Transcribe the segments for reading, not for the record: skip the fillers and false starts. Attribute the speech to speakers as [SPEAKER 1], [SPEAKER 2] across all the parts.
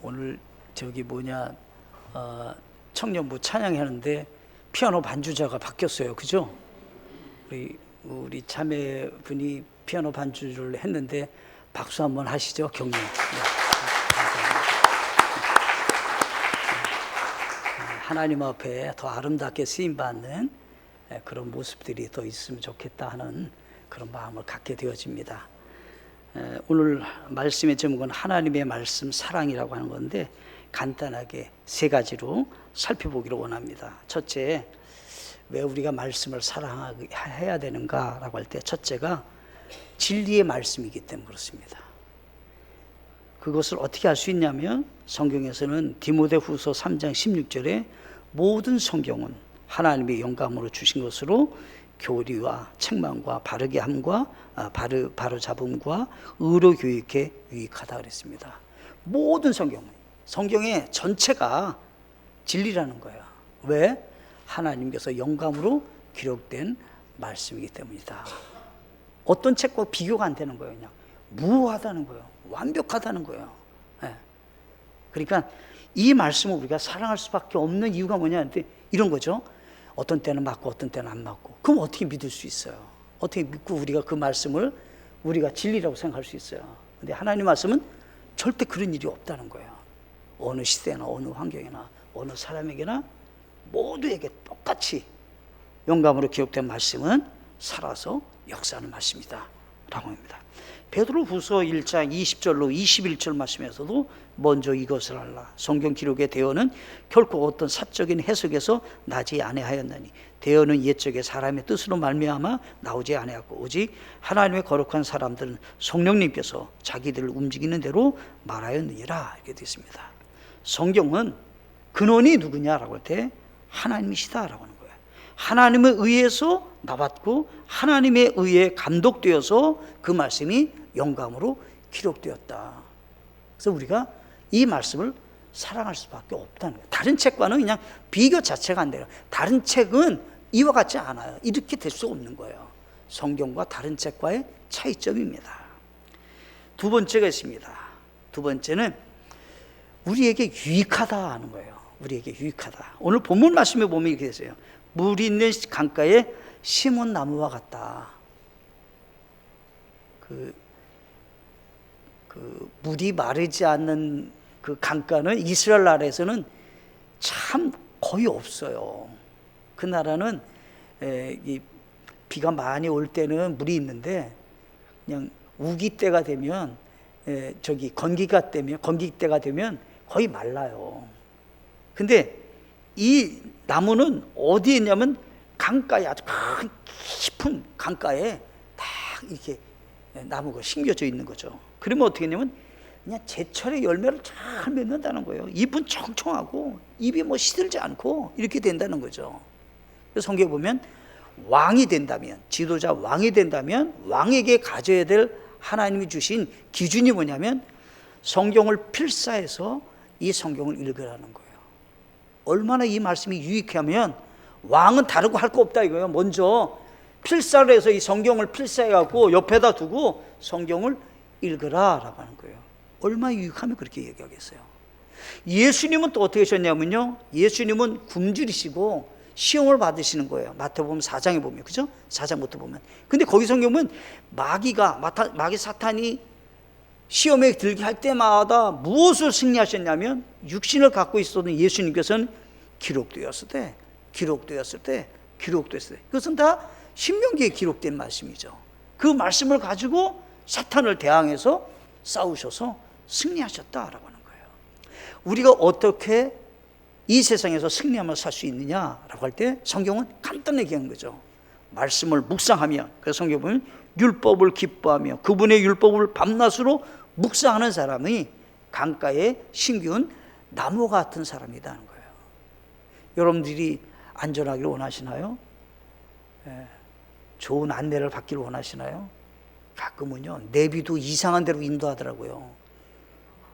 [SPEAKER 1] 오늘 청년부 찬양하는데 피아노 반주자가 바뀌었어요. 그죠? 우리 자매분이 피아노 반주를 했는데 박수 한번 하시죠. 격려. 하나님 앞에 더 아름답게 쓰임받는 그런 모습들이 더 있으면 좋겠다 하는 그런 마음을 갖게 되어집니다. 오늘 말씀의 제목은 하나님의 말씀 사랑이라고 하는 건데 간단하게 세 가지로 살펴보기를 원합니다. 첫째, 왜 우리가 말씀을 사랑해야 되는가라고 할 때 첫째가 진리의 말씀이기 때문에 그렇습니다. 그것을 어떻게 할 수 있냐면 성경에서는 디모데후서 3장 16절에 모든 성경은 하나님의 영감으로 주신 것으로 교리와 책망과 바르게 함과 바로 잡음과 의로 교육에 유익하다 그랬습니다. 모든 성경의 전체가 진리라는 거예요. 왜? 하나님께서 영감으로 기록된 말씀이기 때문이다. 어떤 책과 비교가 안 되는 거예요. 그냥 무효하다는 거예요. 완벽하다는 거예요. 그러니까 이 말씀을 우리가 사랑할 수밖에 없는 이유가 뭐냐는데 이런 거죠. 어떤 때는 맞고 어떤 때는 안 맞고. 그럼 어떻게 믿을 수 있어요? 어떻게 믿고 우리가 그 말씀을 우리가 진리라고 생각할 수 있어요? 근데 하나님 말씀은 절대 그런 일이 없다는 거예요. 어느 시대나 어느 환경이나 어느 사람에게나 모두에게 똑같이 영감으로 기록된 말씀은 살아서 역사하는 말씀이다 라고 합니다. 베드로후서 1장 20절로 21절 말씀에서도 먼저 이것을 알라. 성경 기록의 대언은 결코 어떤 사적인 해석에서 나지 아니하였나니 대언은 옛적에 사람의 뜻으로 말미암아 나오지 아니하고 오직 하나님의 거룩한 사람들은 성령님께서 자기들을 움직이는 대로 말하였느니라 이렇게 되어 있습니다. 성경은 근원이 누구냐라고 할 때 하나님이시다라고 하는 거예요. 하나님에 의해서 나왔고 하나님에 의해 감독되어서 그 말씀이 영감으로 기록되었다. 그래서 우리가 이 말씀을 사랑할 수밖에 없다는 거예요. 다른 책과는 그냥 비교 자체가 안 돼요. 다른 책은 이와 같지 않아요. 이렇게 될 수 없는 거예요. 성경과 다른 책과의 차이점입니다. 두 번째가 있습니다. 두 번째는 우리에게 유익하다 하는 거예요. 우리에게 유익하다. 오늘 본문 말씀에 보면 이렇게 되세요. 물 있는 강가에 심은 나무와 같다. 그 물이 마르지 않는 그 강가는 이스라엘 나라에서는 참 거의 없어요. 그 나라는 비가 많이 올 때는 물이 있는데 그냥 우기 때가 되면 건기 때가 되면 거의 말라요. 근데 이 나무는 어디에 있냐면 강가에 아주 큰 깊은 강가에 딱 이렇게 나무가 심겨져 있는 거죠. 그러면 어떻게 했냐면 그냥 제철에 열매를 잘 맺는다는 거예요. 잎은 청청하고 잎이 시들지 않고 이렇게 된다는 거죠. 그래서 성경에 보면 왕이 된다면, 지도자 왕이 된다면 왕에게 가져야 될 하나님이 주신 기준이 뭐냐면 성경을 필사해서 이 성경을 읽으라는 거예요. 얼마나 이 말씀이 유익하면 왕은 다르고 할 거 없다 이거예요. 먼저 필사를 해서 이 성경을 필사해갖고 옆에다 두고 성경을 읽으라 라고 하는 거예요. 얼마나 유익하면 그렇게 얘기하겠어요. 예수님은 또 어떻게 하셨냐면요, 예수님은 굶주리시고 시험을 받으시는 거예요. 마태복음 4장에 보면, 그죠? 4장부터 보면. 근데 거기 성경은 마귀 사탄이 시험에 들게 할 때마다 무엇을 승리하셨냐면 육신을 갖고 있었던 예수님께서는 기록되었을 때 그것은 다 신명기에 기록된 말씀이죠. 그 말씀을 가지고 사탄을 대항해서 싸우셔서 승리하셨다라고 하는 거예요. 우리가 어떻게 이 세상에서 승리하며 살 수 있느냐라고 할 때 성경은 간단하게 한 거죠. 말씀을 묵상하며, 그래서 성경에 보면 율법을 기뻐하며 그분의 율법을 밤낮으로 묵상하는 사람이 강가에 심기운 나무 같은 사람이라는 거예요. 여러분들이 안전하기를 원하시나요? 좋은 안내를 받기를 원하시나요? 가끔은요, 내비도 이상한 데로 인도하더라고요.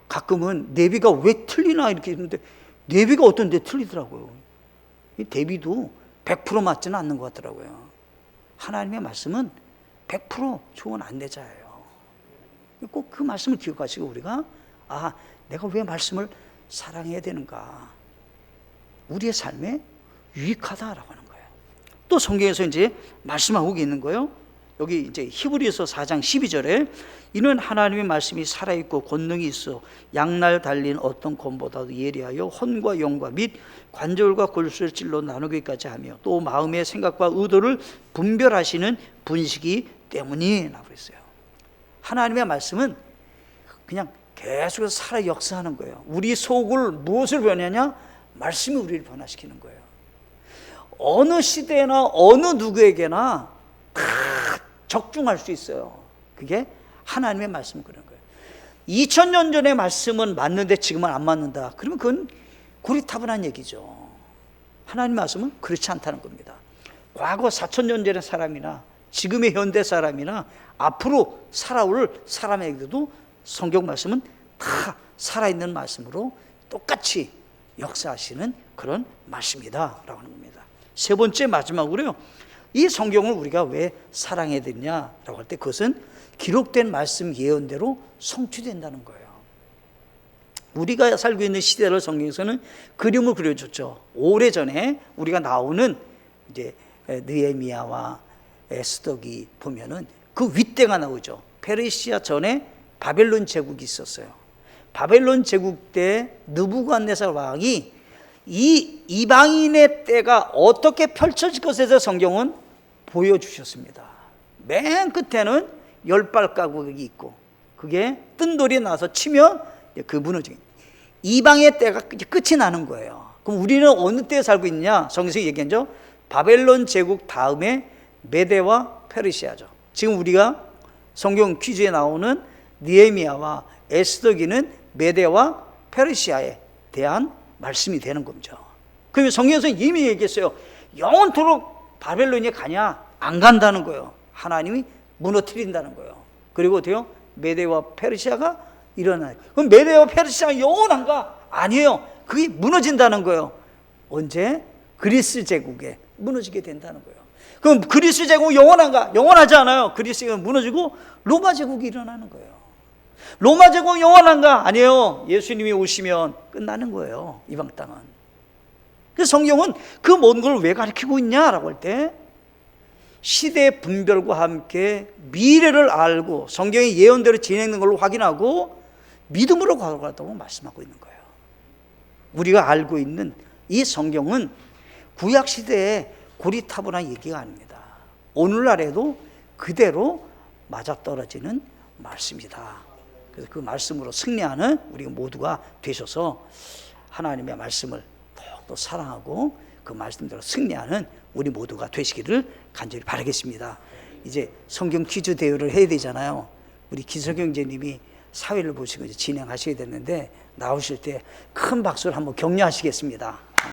[SPEAKER 1] 가끔은 내비가 왜 틀리나 이렇게 했는데 내비가 어떤 데 틀리더라고요. 이 내비도 100% 맞지는 않는 것 같더라고요. 하나님의 말씀은 100% 좋은 안내자예요. 꼭 그 말씀을 기억하시고 우리가 내가 왜 말씀을 사랑해야 되는가? 우리의 삶에 유익하다라고 하는 거예요. 또 성경에서 이제 말씀하고 있는 거예요. 여기 이제 히브리서 4장 12절에 이는 하나님의 말씀이 살아있고 권능이 있어 양날 달린 어떤 검보다도 예리하여 혼과 영과 및 관절과 골수를 찔러 나누기까지 하며 또 마음의 생각과 의도를 분별하시는 분식이 때문이라고 했어요. 하나님의 말씀은 그냥 계속해서 살아 역사하는 거예요. 우리 속을 무엇을 변하냐? 말씀이 우리를 변화시키는 거예요. 어느 시대나 어느 누구에게나 다 적중할 수 있어요. 그게 하나님의 말씀은 그런 거예요. 2000년 전의 말씀은 맞는데 지금은 안 맞는다. 그러면 그건 고리타분한 얘기죠. 하나님의 말씀은 그렇지 않다는 겁니다. 과거 4000년 전의 사람이나 지금의 현대 사람이나 앞으로 살아올 사람에게도 성경 말씀은 다 살아있는 말씀으로 똑같이 역사하시는 그런 말씀이다 라고 하는 겁니다. 세 번째 마지막으로요, 이 성경을 우리가 왜 사랑해야 되냐라고 할 때 그것은 기록된 말씀 예언대로 성취된다는 거예요. 우리가 살고 있는 시대를 성경에서는 그림을 그려줬죠. 오래전에 우리가 나오는 이제 느헤미야와 에스더기 보면은 그 윗대가 나오죠. 페르시아 전에 바벨론 제국이 있었어요. 바벨론 제국 때 느부갓네살 왕이 이 이방인의 때가 어떻게 펼쳐질 것에 대해서 성경은 보여주셨습니다. 맨 끝에는 10발가국이 있고 그게 뜬돌이 나서 치면 그 무너지는 이방의 때가 이제 끝이 나는 거예요. 그럼 우리는 어느 때에 살고 있냐? 성경에서 얘기했죠. 바벨론 제국 다음에 메대와 페르시아죠. 지금 우리가 성경 퀴즈에 나오는 느헤미야와 에스더기는 메대와 페르시아에 대한 말씀이 되는 거죠. 그러면 성경에서 이미 얘기했어요. 영원토록 바벨론에 가냐? 안 간다는 거예요. 하나님이 무너뜨린다는 거예요. 그리고 어때요? 메대와 페르시아가 일어나요. 그럼 메대와 페르시아가 영원한가? 아니에요. 그게 무너진다는 거예요. 언제? 그리스 제국에 무너지게 된다는 거예요. 그럼 그리스 제국은 영원한가? 영원하지 않아요. 그리스가 무너지고 로마 제국이 일어나는 거예요. 로마 제국 영원한가? 아니에요. 예수님이 오시면 끝나는 거예요. 이방 땅은. 그래서 성경은 그 모든 걸 왜 가르치고 있냐라고 할 때 시대의 분별과 함께 미래를 알고 성경의 예언대로 진행되는 걸 확인하고 믿음으로 걸어가라고 말씀하고 있는 거예요. 우리가 알고 있는 이 성경은 구약 시대의 고리타분한 얘기가 아닙니다. 오늘날에도 그대로 맞아떨어지는 말씀이다. 그래서 그 말씀으로 승리하는 우리 모두가 되셔서 하나님의 말씀을 더욱더 사랑하고 그 말씀대로 승리하는 우리 모두가 되시기를 간절히 바라겠습니다. 이제 성경 퀴즈 대회를 해야 되잖아요. 우리 기석형제님이 사회를 보시고 이제 진행하셔야 되는데 나오실 때 큰 박수를 한번 격려하시겠습니다.